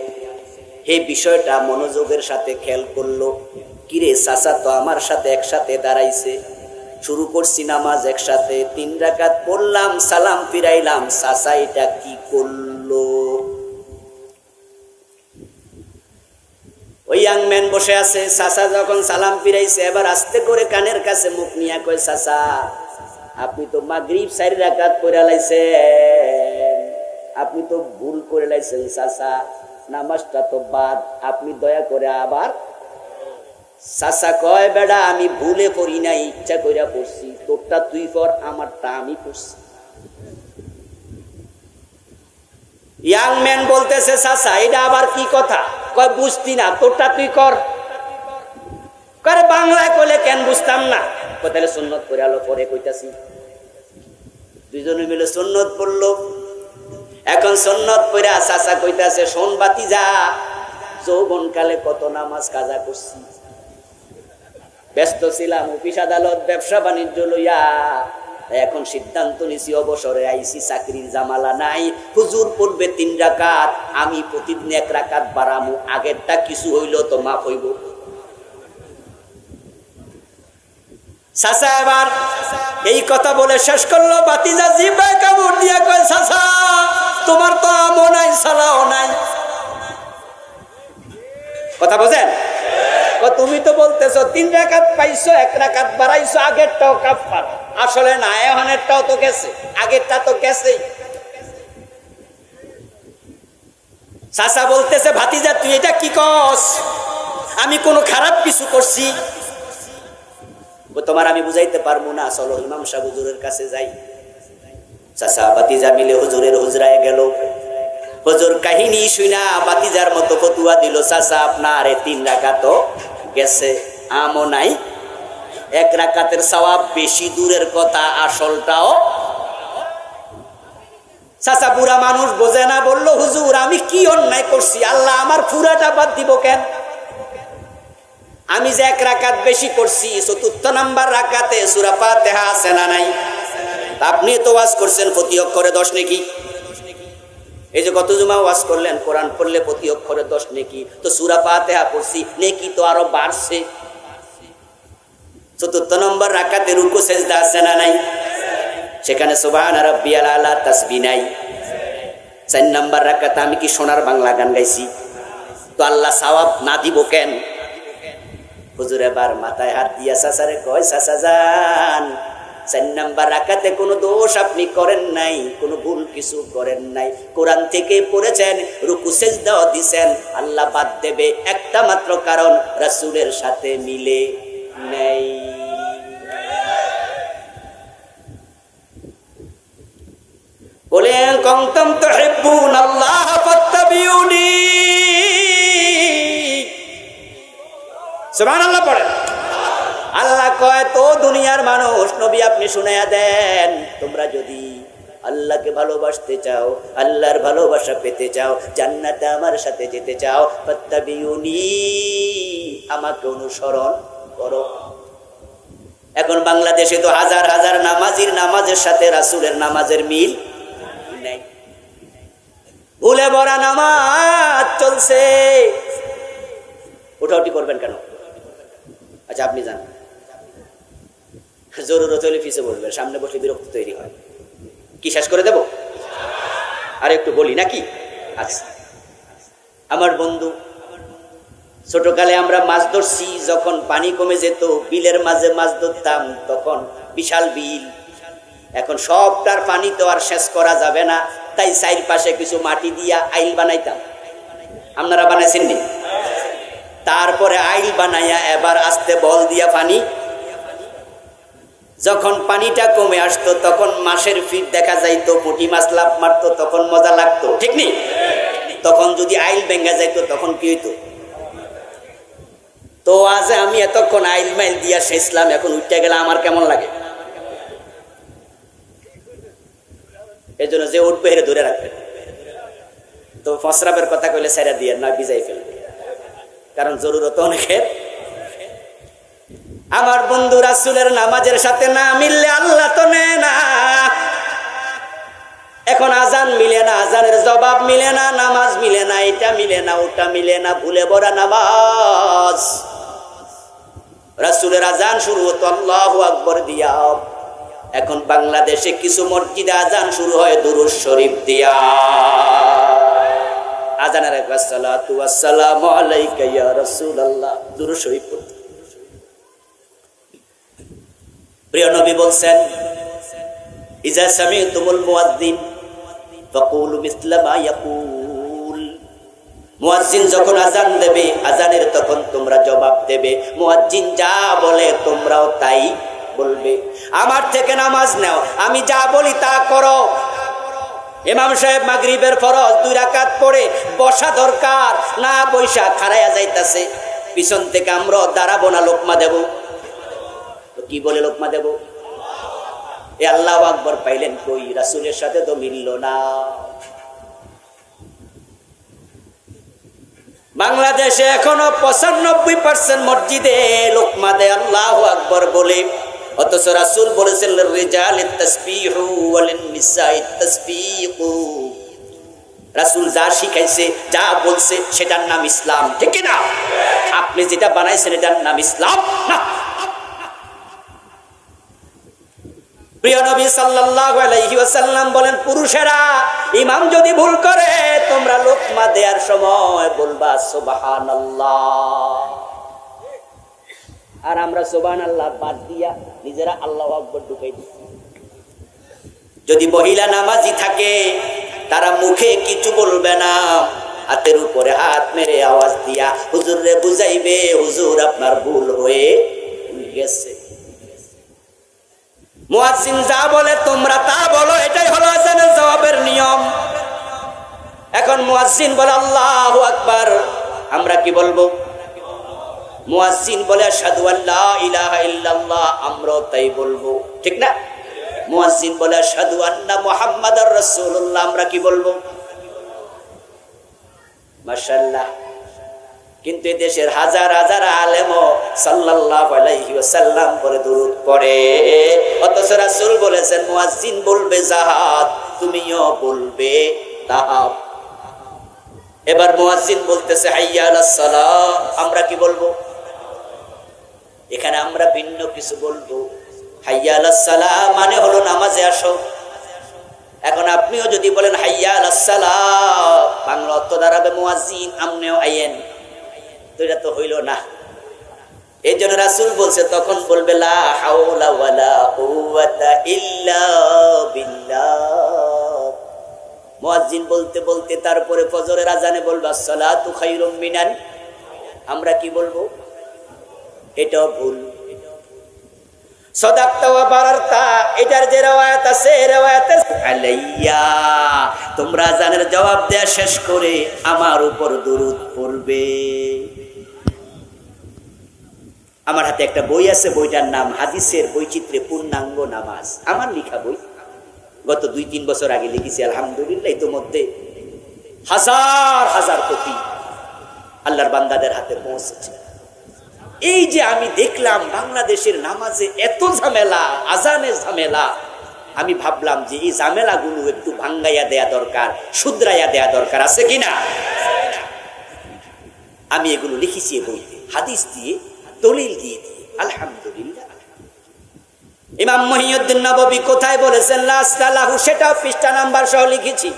এই বিষয়টা মনোযোগের সাথে খেয়াল করলো। কিরে চাচা তো আমার সাথে একসাথে দাঁড়াইছে, শুরু করছি নামাজ একসাথে, 3 রাকাত পড়লাম, সালাম ফিরাইলাম, চাচা এটা কি করলো? ওই ইয়াং ম্যান বসে আছে, চাচা যখন সালাম ফিরাইছে এবার আস্তে করে কানের কাছে মুখ নিয়ে কয়, চাচা আপনি তো মাগরিব 4 রাকাত পড়া লাইছেন, আপনি তো ভুল করে লাইছেন চাচা, নামাজটা তো বাদ, আপনি দয়া করে আবার। চাচা কয়, বেড়া আমি ভুলে পড়ি নাই, ইচ্ছা কইরা পড়ছি, তোরটা তুই পড়, আমারটা আমি পড়ছি। ইয়াং ম্যান বলতেছে, চাচা এটা আবার কি কথা? কয় বুঝতি না, তোরটা তুই কর। করে বাংলায় কইলে কেন বুঝতাম না? কয় তাহলে সুন্নত পড়ে আলো, পরে কইতাছি। দুইজনে মিলে সুন্নত পড়লো। এখন সুন্নত পড়া চাচা কইতাছে, শোন বাতিজা, যৌবন কালে কত নামাজ কাজা করছি, ব্যস্ত ছিলাম অফিস আদালত ব্যবসা বাণিজ্য লইয়া, এখন সিদ্ধান্ত নিছি অবসরে আইছি, চাকরির জামালা নাই, হুজুর পড়বে 3 রাকাত, আমি প্রতিদিন 1 রাকাত বাড়ামু, আগেরটা কিছু হইল তো মাফ হইব। চাচা এবার এই কথা বলে শেষ করলো, বাতিজা জিব্বায় কামড় দিয়া কয়, চাচা তোমার তো আমও নাই সালাও নাই। কথা বোঝেন? তুমি তো বলতেছো 3 রাকাত পাইছো, 1 রাকাত বাড়াইছো, আগেরটাও কাফার, আসলে না, এখনেরটাও তো গেছে, আগেরটা তো গেছে। চাচা বলতেছে, ভাতিজা তুই এটা কি কস? আমি কোনো খারাপ কিছু করছি? তোমার আমি বুঝাইতে পারবো না, চলো ইমাম সাহেব হুজুরের কাছে যাই। চাচা ভাতিজা মিলে হুজুরের হুজরায় গেল। হুজুর কাহিনী শুনা বাতিজার মতো ফতুয়া দিল, চাচা আপনার 3 রাকাত গেছে, আমও নাই, 1 রাকাতের সওয়াব বেশি দূরের কথা, আসলটাও। চাচা বুড়া মানুষ বোঝে না, বলল, হুজুর আমি কি অন্যায় করছি? আল্লাহ আমার পুরাটা বাদ দিব কেন? আমি যে 1 রাকাত বেশি করছি, 4th নাম্বার রাকাতে সূরা ফাতিহা আছে না নাই? আপনি তো ওয়াজ করছেন প্রতি অক্ষরে 10 নেকি, এই যে কত জুমা ওয়াজ করলেন, কোরআন পড়লে প্রতি অক্ষরে 10 নেকি, তো সূরা ফাতিহা পড়ছি, নেকি তো আরো বাড়ছে। 4th নম্বর রাকাতে রুকু সিজদা আছে না নাই? সেখানে সুবহানা রাব্বিয়াল আলা তাসবিহ নাই। 4 নম্বর রাকাতে আমি কি সোনার বাংলা গান গাইছি? তো আল্লাহ সওয়াব না দিব কেন? হুজুর এবার মাথায় হাত দিয়া চাচারে কয়, চাচা যান, 4 নম্বর রাকাতে কোনো দোষ আপনি করেন নাই, কোনো ভুল কিছু করেন নাই, কোরআন থেকে পড়েছেন, রুকু সিজদাও দিবেন, আল্লাহ বাদ দেবে একটা মাত্র কারণ, রাসূলের সাথে মিলে নাই। বলে কুনতুম তুহিব্বুনাল্লাহ ফাত্তাবিউনি, সুবহানাল্লাহ পড়েন। আল্লাহ কয়, তো দুনিয়ার মানুষ, নবী আপনি শুনাইয়া দেন, তোমরা যদি আল্লাহকে ভালোবাসতে চাও, আল্লাহর ভালোবাসা পেতে চাও, জান্নাতে আমার সাথে যেতে চাও, ফাত্তাবিউনি, আমাকে অনুসরণ করো। এখন বাংলাদেশে তো হাজার হাজার নামাজির নামাজের সাথে রাসূলের নামাজের মিল নাই, ভুলে ভরা নামাজ চলছে, ওঠাউটি করবেন কেন? আচ্ছা আপনি জান, জরুরত হলে পিছে বসবেন, সামনে বসলে বিরক্ত তৈরি হয়। কি শেষ করে দেব? আর একটু বলি নাকি? আচ্ছা, আমার বন্ধু, ছোটকালে আমরা মাছ ধরছি, যখন পানি কমে যেত বিলের মাঝে মাছ ধরতাম, তখন বিশাল বিল। এখন সবটার পানি তো আর শেষ করা যাবে না, তাই সাইড পাশে কিছু মাটি দিয়া আইল বানাইতাম। আপনারা বানাইছেন নি? তারপরে আইল বানাইয়া এবার আস্তে বল দিয়া পানি, যখন পানিটা কমে আসতো তখন মাছের ফিট দেখা যাইতো, পুঁটি মাছ লাফ মারতো, তখন মজা লাগতো, ঠিক নি? তখন যদি আইল ভেঙ্গা যাইতো তখন কি হইতো? তো আজ আমি এতক্ষণ আইল মাইল দিয়া শেষলাম, এখন উঠতে গেলে আমার কেমন লাগে? এই জন্য যে উঠবে হেরে ধরে রাখবেন। তো ফসরাবের কথা কইলে সাইরা দিয়ে না ভিজাই ফেলবে, কারণ জরুরত অনেকের। আমার বন্ধু, রাসূলের নামাজের সাথে না মিললে আল্লাহ তো নেয় না। এখন আজান মিলে না, আজানের জবাব মিলে না, নামাজ মিলে না, এটা মিলে না, ওটা মিলে না, ভুলে ভরা নামাজ। রাসূলের আজান শুরু হতো আল্লাহু আকবার দিয়া, এখন বাংলাদেশে কিছু মসজিদে আজান শুরু হয় দুরূদ শরীফ দিয়া। আজানের আগে আসসালাতু ওয়াসসালামু আলাইকা ইয়া রাসূলুল্লাহ, দুরূদ শরীফ পড়তে। প্রিয় নবী বলছেন, ইজা সামি'তুমুল মুয়াজ্জিন ফাকুলু মিসলা মা ইয়াকুল। মুয়াজ্জিন যখন আজান দেবে, আজানের তখন তোমরা জবাব দেবে, মুয়াজ্জিন যা বলে তোমরাও তাই বলবে। আমার থেকে নামাজ নাও, আমি যা বলি তা করো। ইমাম সাহেব মাগরিবের ফরজ 2 রাকাত পড়ে বসা দরকার, না বৈশা খাড়াইয়া যাইতাছে, পিছন থেকে আমরা দাঁড়াবো না, লোকমা দেব। কি বলে লোকমা দেব? এ আল্লাহু আকবার পাইলেন কই? রাসূলের সাথে তো মিলল না। বাংলাদেশে এখনো 95% মসজিদে লোকমা দেয় আল্লাহু আকবার বলে, অথচ রাসূল বলেছেন রিজালিত তাসবিহু ওয়া লিন-নিসাইত তাসবিহু। রাসূল যা শিখাইছে, যা বলছে সেটার নাম ইসলাম, ঠিক কি না? আপনি যেটা বানাইছেন এটার নাম ইসলাম না। প্রিয় নবী সাল্লাল্লাহু আলাইহি ওয়াসাল্লাম বলেন, পুরুষেরা ইমাম যদি ভুল করে তোমরা লোকমা দেওয়ার সময় বলবা সুবহানাল্লাহ। আর আমরা সুবহানাল্লাহ বাদ দিয়া নিজেরা আল্লাহু আকবার ঢুকাই দিই। যদি মহিলা নামাজি থাকে তারা মুখে কিছু বলবে না, হাতের উপরে হাত মেরে আওয়াজ দিয়া হুজুরে বুঝাইবে, হুজুর আপনার ভুল হয়ে গেছে। মুয়াজ্জিন যা বলে তোমরা তা বলো, এটাই হলো আজানের জবাবের নিয়ম। এখন মুয়াজ্জিন বলে আল্লাহু আকবার, আমরা কি বলবো? মুয়াজ্জিন বলে আশহাদু আল্লা ইলাহা ইল্লাল্লাহ, আমরাও তাই বলবো, ঠিক না? মুয়াজ্জিন বলে আশহাদু আন্না মুহাম্মাদার রাসূলুল্লাহ, আমরা কি বলবো? মাশাআল্লাহ। কিন্তু এই দেশের হাজার হাজার আলেমও সাল্লাল্লাহু আলাইহি ওয়াসাল্লাম পরে দুরূদ পড়ে, অথচ রাসূল বলেছেন মুয়াজ্জিন বলবে জাহাদ, তুমিও বলবে তাহাব। এবার মুয়াজ্জিন বলতেছে হাইয়া আলাস সালাহ, আমরা কি বলবো? এখানে আমরা ভিন্ন কিছু বলবো। হাইয়া আলাস সালাহ মানে হলো নামাজে আসো। এখন আপনিও যদি বলেন হাইয়া আলাস সালাহ, বাংলা অর্থ দাঁড়াবে মুয়াজ্জিন আমনেও আইয়েন, তো এটা তো হইল না। এই জন্য রাসূল বলছে তখন বলবে লা হাওলা ওয়ালা কুওয়াতা ইল্লা বিল্লাহ। মুয়াজ্জিন বলতে বলতে তারপরে ফজরের আজানে বলবে আসসালাতু খায়রুম মিনান, আমরা কি বলবো? এটাও ভুল। সাদাকতা ওয়া বারারতা, এটার যে রওয়ায়াত আছে রওয়ায়াতে আলাইয়া, তোমরা আজানের জবাব দেয়া শেষ করে আমার উপর দুরূদ পড়বে। আমার হাতে একটা বই আছে, বইটার নাম হাদিসের বৈচিত্র্যে পূর্ণাঙ্গ নামাজ, আমার লেখা বই। গত 2-3 বছর আগে লিখেছি, আলহামদুলিল্লাহ ইতোমধ্যে হাজার হাজার কপি আল্লাহর বান্দাদের হাতে পৌঁছেছে। এই যে আমি দেখলাম বাংলাদেশের নামাজে এত ঝামেলা, আজানের ঝামেলা, আমি ভাবলাম যে এই ঝামেলাগুলো একটু ভাঙ্গাইয়া দেয়া দরকার, শুধরাইয়া দেয়া দরকার, আছে কিনা? আমি এগুলো লিখেছি বইতে, হাদিস দিয়ে, দলিল দিয়ে দিয়ে। আলহামদুলিল্লাহ। ইমাম মহিউদ্দিন নববী কোথায় বলেছেন লা সালাহু, সেটাও পৃষ্ঠা নাম্বার সহ লিখেছি।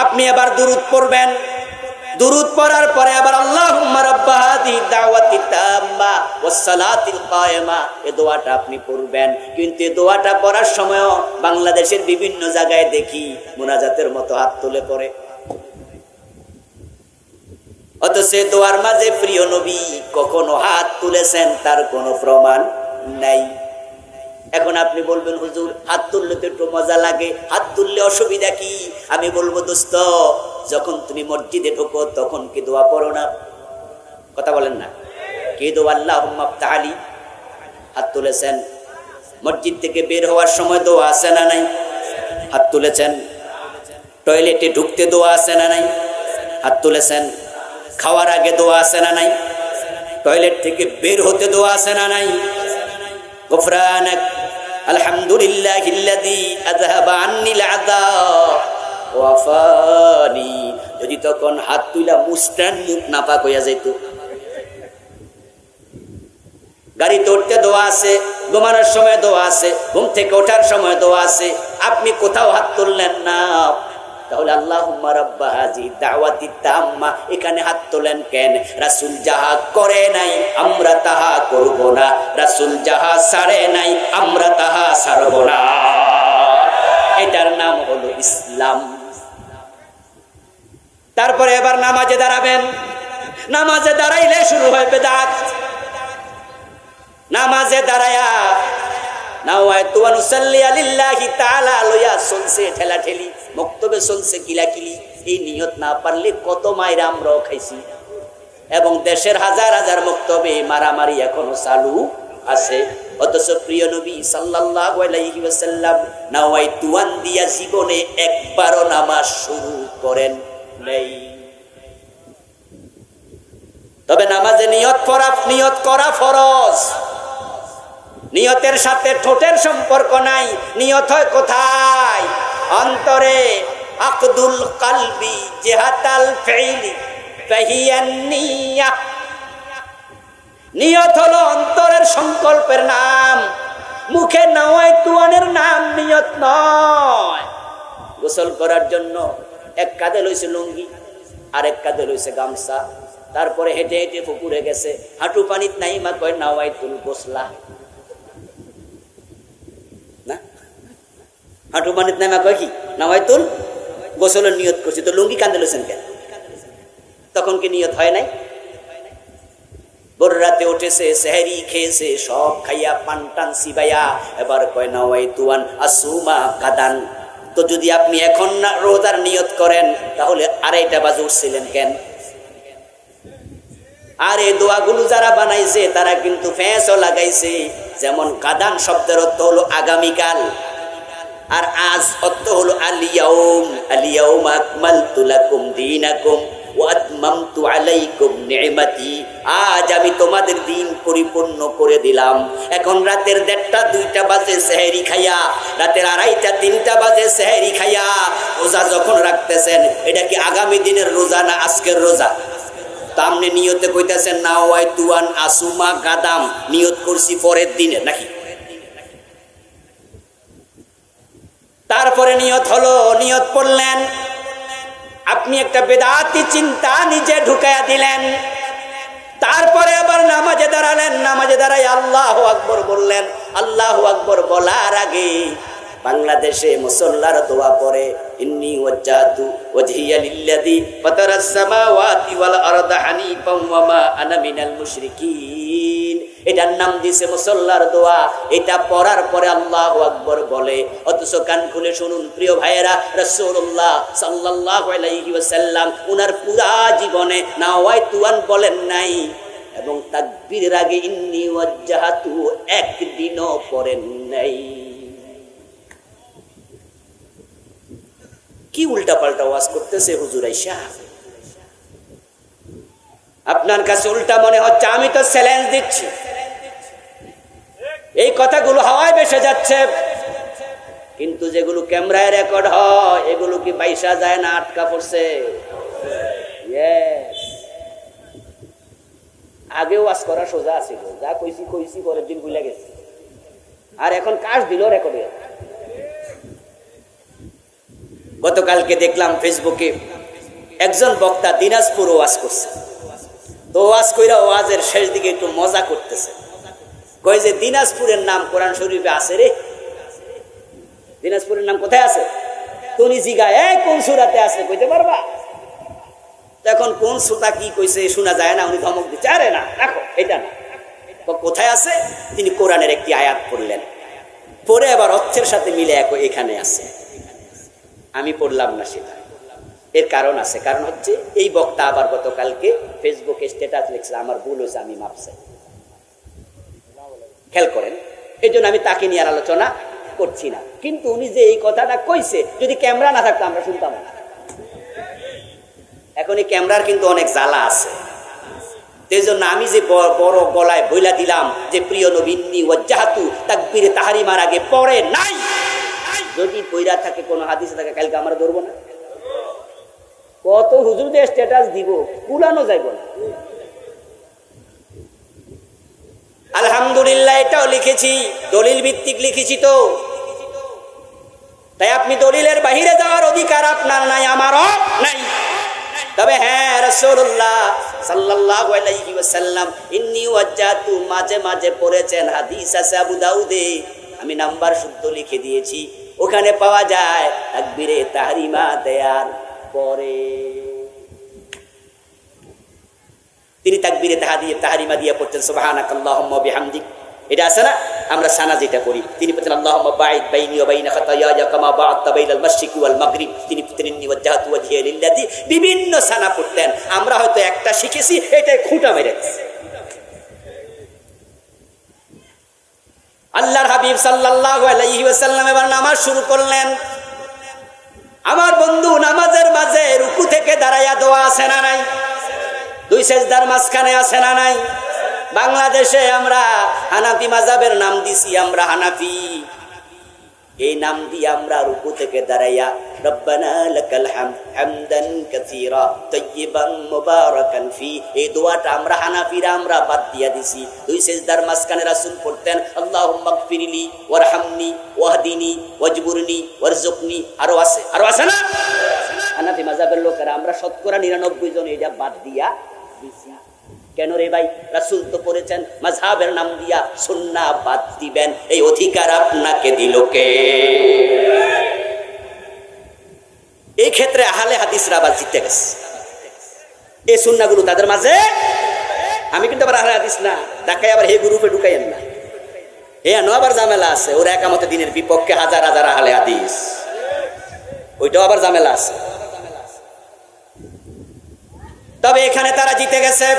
আপনি এবার দুরূদ পড়বেন, দুরূদ পড়ার পরে আবার আল্লাহুম্মা রাব্বা হাযিহি দাওয়াতি তাম্মা ওয়াস সালাতিল কায়েমা, এই দোয়াটা আপনি পড়বেন। কিন্তু এই দোয়াটা পড়ার সময় বাংলাদেশের বিভিন্ন জায়গায় দেখি মুনাজাতের মতো হাত তুলে পড়ে, অথচ দোয়ার মাঝে প্রিয় নবী কখনো হাত তুলেছেন তার কোনো প্রমাণ নাই। এখন আপনি বলবেন হুজুর হাত তুললে তো একটু মজা লাগে, হাত তুললে অসুবিধা কি? আমি বলবো দোস্ত, যখন তুমি মসজিদে ঢোকো তখন কি দোয়া পড়ো না? কথা বলেন না, কি দোয়া? আল্লাহুম্মা আফতাহ আলী, হাত তুলেছেন। মসজিদ থেকে বের হওয়ার সময় দোয়া আছে না নাই? হাত তুলেছেন। টয়লেটে ঢুকতে দোয়া আছে না নাই? হাত তুলেছেন। খাওয়ার আগে দোয়া আছে না নাই? টয়লেট থেকে বের হতে দোয়া আছে না নাই? গুফরানাক আলহামদুলিল্লাহিল্লাযী আযহাবা আন্নিল আযাব ওয়া আফানি, যদি তখন হাত তুইলা মুস্তান মুখ নাপাক হইয়া যাইত। গাড়িতে উঠতে দোয়া আছে, ঘুমানোর সময় দোয়া আছে, ঘুম থেকে ওঠার সময় দোয়া আছে, আপনি কোথাও হাত তুললেন না, তাহলে আল্লাহুম্মা রাব্বা হাযিহি দাওয়াতি তাম্মা এখানে হাত তোলেন কেন? রাসূল যাহা করে নাই আমরা তাহা করব না, রাসূল যাহা ছাড়ে নাই আমরা তাহা ছাড়ব না। এটার নাম হলো ইসলাম। তারপরে এবার নামাজে দাঁড়াবেন। নামাজে দাঁড়াইলে শুরু হয় বিদআত। নামাজে দাঁড়ায়া নাওয়াইতু আন উসাল্লি লিল্লাহি তাআলা লইয়া চলছে ঠেলাঠেলি, মক্তবে চলছে কিলাকিলি। এই নিয়ত না পারলে কত মাইরা আমরাও খাইছি, এবং দেশের হাজার হাজার মক্তবে মারামারি এখনো চালু আছে। অথচ প্রিয় নবী সাল্লাল্লাহু আলাইহি ওয়াসাল্লাম নাওয়াইতু আন দিয়া জীবনে একবারও নামাজ শুরু করেন নাই। তবে নামাজে নিয়ত করা ফরজ। নিয়তের সাথে ঠোঁটের সম্পর্ক নাই, নিয়ত হয় কোথায়? অন্তরে। আকদুল কলবি জিহাতাল ফিইলি ফাহিয়ান নিয়াহ, নিয়ত হলো অন্তরের সংকল্পের নাম, মুখে নাওয়াইতু আনের নাম নিয়ত নয়। গোসল করার জন্য এক কাঁধে লইছে লুঙ্গি, আরেক কাঁধে লইছে গামছা, তারপরে হেঁটে হেঁটে পুকুরে গেছে, হাঁটু পানিত নাই মা কয় নাওয়াইতুল গোসলা, না হাঁটু পানিত নাই মা কয় কি নাওয়াইতুল গোসলের নিয়ত করছি। তো লুঙ্গি কাঁধে লইছেন কেন? তখন কি নিয়ত হয় নাই? ভোর রাতে উঠেছে, সেহরি খেয়েছে, সব খাইয়া পানটান সিবাইয়া এবার কয় নাওয়াইতু আন আসুমা কাদান। তো যদি আপনি এখন না রোজার নিয়ত করেন তাহলে 2:30 বাজে উঠছিলেন কেন? আর এই দোয়াগুলো যারা বানাইছে তারা কিন্তু ফেঁসও লাগাইছে। যেমন কাদান শব্দের অর্থ হলো আগামীকাল, আর আজ অর্থ হলো আলিয়াউম, আলিয়াউম আকমালতু লাকুম দীনাকুম ওয়া আতমামতু আলাইকুম নি'মাতি, আজ আমি তোমাদের দিন পরিপূর্ণ করে দিলাম। এখন রাতের 1:30-2টা বাজে সেহরি খাইয়া, রাতের 2:30-3টা বাজে সেহরি খাইয়া রোজা যখন রাখতেছেন, এটা কি আগামী দিনের রোজা না আজকের রোজা? তামনে নিয়তে কইতাছেন নাওয়াইতু আন আসুমা গাদাম, নিয়ত করছি পরের দিনে নাকি? তারপরে নিয়ত হলো, নিয়ত পড়লেন, আপনি একটা বেদাতি চিন্তা নিজে ঢুকাইয়া দিলেন। তারপরে আবার নামাজে দাঁড়ালেন, নামাজে দাঁড়াই আল্লাহু আকবার বললেন। আল্লাহু আকবার বলার আগে বাংলাদেশে মুসল্লার দোয়া পড়ে ইন্নী ওয়াজ্জাহতু ওয়াজহিয়া লিল্লাযী ফাতারাস সামাওয়াতি ওয়াল আরদা হানিফাম ওয়া মা আনা মিনাল মুশরিকিন। এটার নাম দিয়েছে মুসল্লার দোয়া। এটা পড়ার পরে আল্লাহু আকবার বলে। অথচ কান খুলে শুনুন প্রিয় ভাইয়েরা, রাসূলুল্লাহ সাল্লাল্লাহু আলাইহি ওয়াসাল্লাম উনার পুরা জীবনে নাওয়াইতু আন বলেন নাই, এবং তাকবীরের আগে ইন্নী ওয়াজ্জাহতু একদিনও পড়েন নাই। কি উল্টা পাল্টা ওয়াজ করতেছে হুজুর আইসা? আপনার কাছে উল্টা মনে হচ্ছে, আমি তো চ্যালেঞ্জ দিচ্ছি। এই কথাগুলো হাওয়ায় ভেসে যাচ্ছে, কিন্তু যেগুলো ক্যামেরায় রেকর্ড হয় এগুলো কি বাইসা যায় না আটকা পড়ছে? আগে ওয়াজ করা সোজা ছিল, যা কইছি কইছি পরের দিন ভুলে গেছি, আর এখন কাজ দিল রেকর্ডে। গতকালকে দেখলাম ফেসবুকে একজন বক্তা দিনাজপুর ওয়াজ করছে, তো ওয়াজ কইরা ওয়াজের শেষ দিকে একটু মজা করতেছে, কই যে দিনাজপুরের নাম কোরআন শরীফে আছে রে। দিনাজপুরের নাম কোথায় আছে? তুমি জিগায় এই কোন সূরাতে আছে কইতে পারবা? এখন কোন সূরা কি কইছে শোনা যায় না, উনি ধমক দিচ্ছে, আরে না রাখো এটা না, কোথায় আছে? তিনি কোরআনের একটি আয়াত পড়লেন, পরে আবার অর্থের সাথে মিলে এখানে আছে। আমি পড়লাম না সেটা, এর কারণ আছে, কারণ হচ্ছে এই বক্তা আবার গতকালকে ফেসবুকে স্ট্যাটাস লিখছে, আমার ভুল হয়েছে আমি মাপ চাই। খেয়াল করেন, এই জন্য আমি তাকে নিয়ে আর আলোচনা করছি না, কিন্তু উনি যে এই কথাটা কইছে যদি ক্যামেরা না থাকতো আমরা শুনতাম না। এখন এই ক্যামেরার কিন্তু অনেক জ্বালা আছে, এই জন্য আমি যে বড় গলায় বইলা দিলাম যে প্রিয় নবী ইন্নী ওয়াজ্জাহতু তাকবীরে তাহরিমার আগে পড়ে নাই, যদি পইরা থাকে কোনো হাদিসে থাকে কালকে আমরা ধরবো না। কত হুজুরদের স্ট্যাটাস দিব, কুলানো যাইব না। আলহামদুলিল্লাহ এটাও লিখেছি, দলিল ভিত্তিক লিখেছি, তো তাই আপনি দলিলের বাহিরে যাওয়ার অধিকার আপনার নাই, আমারও নাই। তবে হ্যাঁ, রাসূলুল্লাহ সাল্লাল্লাহু আলাইহি ওয়াসাল্লাম ইন্নী ওয়াজ্জাহতু মাঝে মাঝে পড়েছেন, হাদিস আছে আবু দাউদে, আমি নাম্বার শুদ্ধ লিখে দিয়েছি, ওখানে পাওয়া যায় তাকবীরে তাহরিমা দেয়ার পরে। তিনি তাকবীরে তাহরিমা দিয়ে পড়তেন সুবহানাকাল্লাহুম্মা ওয়া বিহামদিক, এটা আছে না আমরা সানা যেটা পড়ি, তিনি বলতেন আল্লাহুম্মা বাঈদ বাইনি ওয়া বাইনা খাতায়ায়া কামা বা'আদতা বাইনাল মাশরিকি ওয়াল মাগরিব, তিনি বলতেন ইন্নী ওয়াজ্জাহতু ওয়াজহিয়া লিল্লাযী, বিভিন্ন সানা পড়তেন। আমরা হয়তো একটা শিখেছি, এটাই খুঁটা মেরে দিয়েছি। আল্লাহর হাবিব সাল্লাল্লাহু আলাইহি ওয়াসাল্লাম এবার নামাজ শুরু করলেন। আমার বন্ধু, নামাজের মাঝে রুকু থেকে দাঁড়াইয়া দোয়া আছে না নাই? দুই সেজদার মাঝখানে আছে না নাই? বাংলাদেশে আমরা হানাফি মাযহাবের নাম দিছি, আমরা হানাফি, এই নাম দিয়ে আমরা রুকু থেকে দাঁড়াইয়া রব্বানা লাকাল হামদ হামদান কাসীরা তাইয়িবান মুবারাকান ফি, এই দোয়াটা আমরা হানাফিরা আমরা বাদ দিয়া দিছি। দুই সেজদার মাঝখানে রাসূল পড়তেন আল্লাহুম্মা গফিরলি ওয়ারহামনি ওয়াহদিনি ওয়াজবুরনি ওয়ারযুকনি, আরো আছে না? হানাফি মাযহাবের লোকেরা আমরা শতকরা 99 জন এটা বাদ দিয়া দিছি। কেন রে ভাই? রাসূল তো পড়েছেন, মাযহাবের নাম দিয়া সুন্নাহ বাদ দিবেন, এই অধিকার আপনাকে দিল কে? এই ক্ষেত্রে আহলে হাদিসরা আবার জিতে গেছে, এই সুন্নাহগুলো তাদের মাঝে। আমি কিন্তু আবার আহলে হাদিস না, ঢাকায় আবার হে গ্রুপে ঢুকাইয়েন না, হে আবার ঝামেলা আছে, ওরা একামতে দিনের বিপক্ষে হাজার হাজার আহলে হাদিস, ওইটাও আবার ঝামেলা আছে। তবে এখানে তারা জিতে গেছে।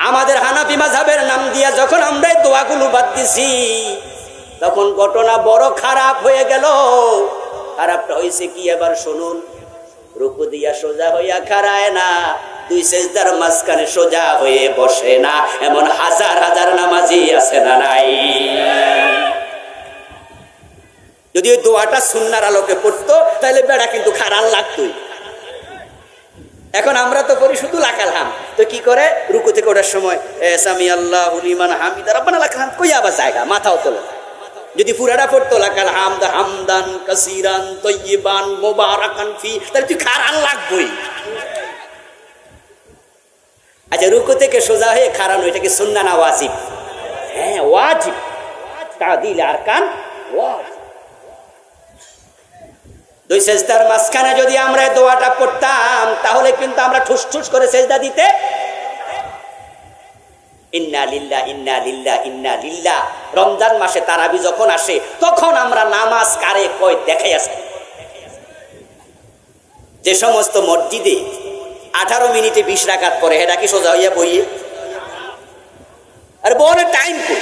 আমাদের হানাফি মাযহাবের নাম দিয়া যখন আমরা এই দোয়াগুলো বাদ দিছি, তখন ঘটনা বড় খারাপ হয়ে গেল। খারাপটা হয়েছে কি এবার শুনুন, রুকু দিয়া সোজা হইয়া খাড়ায় না, দুই সেজদার মাঝখানে সোজা হয়ে বসে না, এমন হাজার হাজার নামাজি আছে না নাই? যদি ওই দোয়াটা সুন্নাহর আলোকে পড়তো তাহলে বেড়া কিন্তু খাড়ান লাগতোই। এখন আমরা তো করি শুধু লাকাল হাম, তো কি করে রুকু থেকে ওঠার সময় সামি আল্লাহু লিমান হামিদা রাব্বানা লাকাল হামদ কই আবার জায়গা মাথাও তোলে। যদি পুরাটা পড়তো লাকাল হামদ হামদান কাসীরান তাইয়িবান মুবারাকান ফি, তাহলে তুই খাড়ান লাগবই। আচ্ছা, রুকু থেকে সোজা হয়ে খাড়ানো এটা কি সুন্নাহ না ওয়াজিব? হ্যাঁ ওয়াজিব, তাদিল আরকান ওয়াজিব। দুই সেজদার মাঝখানে যদি আমরা দোয়াটা পড়তাম তাহলে কিন্তু আমরা ঠুস ঠুস করে সেজদা দিতে, ইন্না লিল্লাহ ইন্না লিল্লাহ ইন্না লিল্লাহ। রমজান মাসে তারাবি যখন আসে তখন আমরা নামাজ কারে কয় দেখাই আছে। যে সমস্ত মসজিদে 18 মিনিটে 20 রাকাত পড়ে, এটা কি সোজা হইয়া বইয়ে? আর বড় টাইম কই,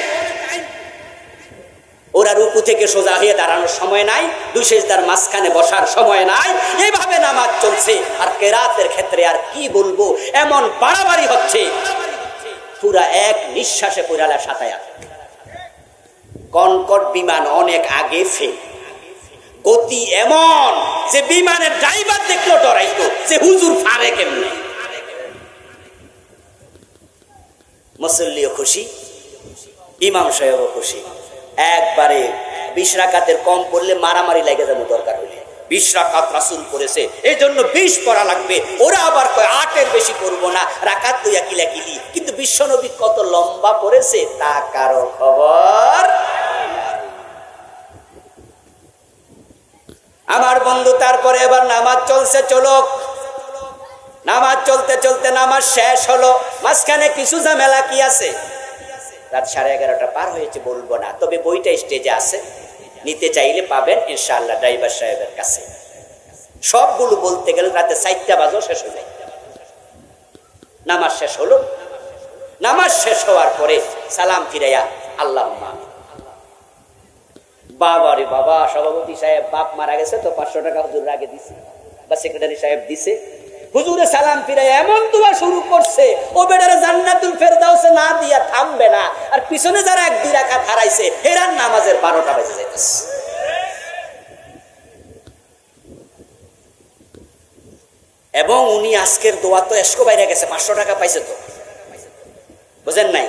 ওরা রুকু থেকে সোজা হয়ে দাঁড়ানোর সময় নাই, দুই সেজদার মাঝখানে বসার সময় নাই, এইভাবে নামাজ চলছে। আর কেরাতের ক্ষেত্রে আর কি বলবো, এমন বাড়াবাড়ি হচ্ছে, পুরা এক নিঃশ্বাসে পুরালা সাতায়া। কনকট বিমান অনেক আগে ফেল, গতি এমন যে বিমানের ড্রাইভার দেখলো ডরাইতো যে হুজুর ফারে কেমনে। মুসল্লিও খুশি, ইমাম সাহেবও খুশি। একবারে 20 রাকাতের কম পড়লে মারামারি লেগে যাবে, দরকার হলে 20 রাকাত রাসূল করেছে এই জন্য 20 পড়া লাগবে। ওরা আবার কয় 8-এর বেশি করবো না, রাকাত লইয়া কিলাকিলি। কিন্তু বিশ্বনবী কত লম্বা পড়েছে তা কারো খবর। আমার বন্ধু তারপরে এবার নামাজ চলছে, চলুক। নামাজ চলতে চলতে নামাজ শেষ হলো, মাঝখানে কিছু ঝামেলা কি আছে। রাত 11:30 পার হয়েছে, বলবো না, তবে বইটা স্টেজে আছে, নিতে চাইলে পাবেন ইনশাআল্লাহ ড্রাইভার সাহেবের কাছে। সবগুলো বলতে গেলে রাতে 4টা বাজো শেষ হয়ে যায়। নামাজ শেষ হলো, নামাজ শেষ হওয়ার পরে সালাম ফিরাইয়া আল্লাহুম্মা আমিন। বাবা রে বাবা, সভাপতি সাহেব বাপ মারা গেছে তো 500 টাকা হুজুর আগে দিছে, বা সেক্রেটারি সাহেব দিছে। হুজুরে সালাম ফিরে এমন দোয়া শুরু করছে, ও বেটারে জান্নাতুল ফেরদাউসে না দিয়া থামবে না। আর পিছনে যারা 1-2 রাকাত হারাইছে এরার নামাজের 12টা বেজে যাইতেছে। এবং উনি আজকের দোয়া তো এসকো বাইরে গেছে, 500 টাকা পাইছে তো, বুঝেন নাই?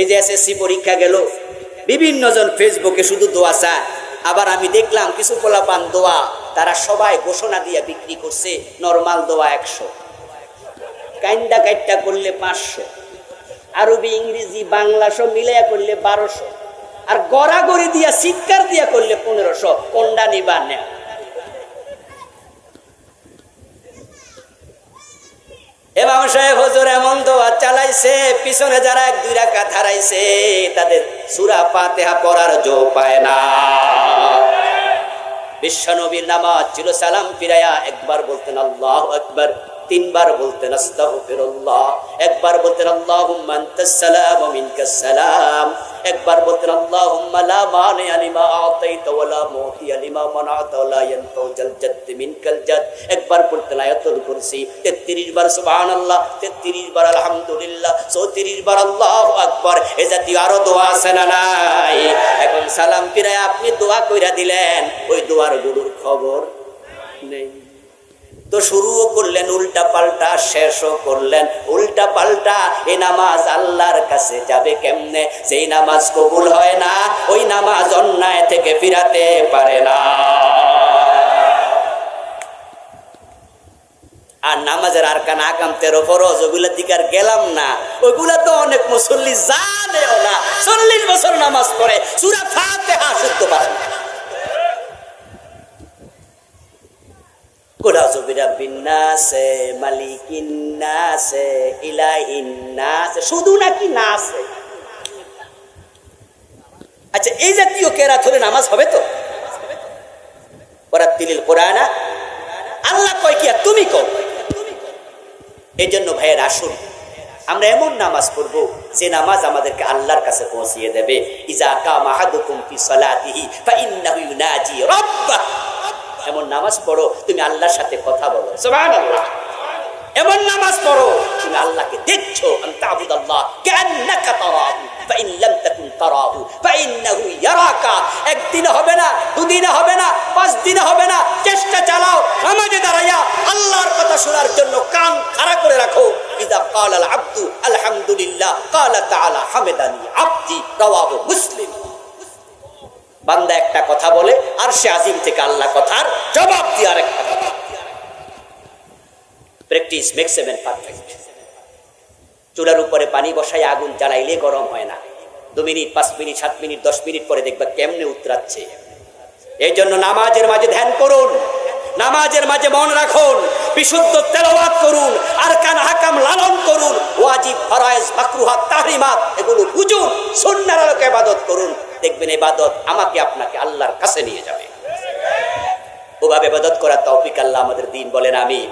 এই যে এসএসসি পরীক্ষা গেল, বিভিন্ন জন ফেসবুকে শুধু দোয়া চায়। আবার আমি দেখলাম কিছু পোলাপান দোয়া তারা সবাই ঘোষণা দিয়ে বিক্রি করছে। নরমাল দোয়া 100, কাইন্দা কাইট্টা করলে 500, আরবি ইংরেজি বাংলা সব মিলাইয়া করলে 1200, আর গড়াগড়ি দিয়া চিৎকার দিয়া করলে 1500। কোনটা নিবা নেও? ইমাম সাহেব হুজুর এমন দোয়া চালাইছে, পিছনে যারা 1-2 রাকাত হারাইছে তাদের সূরা ফাতিহা পড়ার জো পায় না। বিশ্বনবীর নামাজ ছিল সালাম ফিরায়া একবার বলতেন আল্লাহু আকবার, 3 বার বলতেন আস্তাগফিরুল্লাহ, একবার বলতেন আল্লাহুম্মা আনতাস সালাম ওয়া মিনকাস সালাম, একবার বলতেন আল্লাহুম্মা লা মানিআ লিমা আতাইতা ওয়া লা মুতিয়া লিমা মানাতা ওয়া লা ইয়ানফাউ জাল জাদ্দি মিনকাল জাদ, একবার বলতেন আয়াতুল কুরসি, 33 বার সুবহানাল্লাহ, 33 বার আলহামদুলিল্লাহ, 34 বার আল্লাহু আকবার। এই জাতীয় আরো দোয়া আছে না নাই? এখন সালাম ফিরায় আপনি দোয়া কইরা দিলেন, ওই দোয়ার গুলোর খবর নেই। তো শুরুও করলেন উল্টা পাল্টা, শেষও করলেন উল্টা পাল্টা। এই নামাজ আল্লাহর কাছে যাবে কেমনে? সেই নামাজ কবুল হয় না, ওই নামাজ অন্যায় থেকে ফিরাতে পারে না। আর নামাজের আরকান আকাম 13 ফরজ, ওগুলোর দিকে আর গেলাম না। ওইগুলা তো অনেক মুসল্লি জানেও না, 40 বছর নামাজ পড়ে সূরা ফাতিহা শুদ্ধ পারে না। কুল আউযু বিরাব্বিন নাস, মালিকিন নাস, ইলাহিন নাস, শুধু নাকি নাস। আচ্ছা, এই জাতীয় কেরাত হলে নামাজ হবে তো? ওয়ারাত্তিলিল কুরআনা, আল্লাহ কয় কি আর তুমি কও? এই জন্য ভাইয়ের আসুন আমরা এমন নামাজ পড়ব যে নামাজ আমাদেরকে আল্লাহর কাছে পৌঁছিয়ে দেবে। ইজা কামা আহাদুকুম ফি সালাতিহি ফাইন্নাহু ইউনাজি রাব্বাহ, এমন নামাজ পড়ো তুমি আল্লাহর সাথে কথা বলো, সুবহানাল্লাহ। এমন নামাজ পড়ো তুমি আল্লাহকে দেখছো, আনতাবুদাল্লাহ কান্নাকা তারাহু ফাইন লাম তাকুন তারাহু ফাইন্নাহু ইয়ারাকা। একদিনে হবে না, দুদিনে হবে না, 5 দিনে হবে না, চেষ্টা চালাও। নামাজে দাঁড়াইয়া আল্লাহর কথা শোনার জন্য কান খাড়া করে রাখো। ইযা ক্বালাল আবদু আলহামদুলিল্লাহ ক্বালা তাআলা হামাদানি আবদি, রাওয়াহু মুসলিম। বান্দা একটা কথা বলে আরশে আজিম থেকে আল্লাহ কথার জবাব দিয়ে আরেকটা কথা। Practice makes a man perfect. চুলার উপরে পানি বসাই আগুন জ্বালাইলে গরম হয় না। 2 মিনিট, 5 মিনিট, 7 মিনিট, 10 মিনিট পরে দেখবা কেমনে উতরাচ্ছে। এই জন্য নামাজের মাঝে ধ্যান করুন, নামাজের মাঝে মন রাখুন, বিশুদ্ধ তেলাওয়াত করুন, আরকান আহকাম লালন করুন, ওয়াজিব ফরজ মাকরুহাত তাহরিমাত এগুলো বুঝুন, সুন্নাহর আলোকে ইবাদত করুন। দেখবেন ইবাদত আমাকে আপনাকে আল্লাহর কাছে নিয়ে যাবে। ওভাবে ইবাদত করার তৌফিক আল্লাহ আমাদের দিন বলেন আমিন।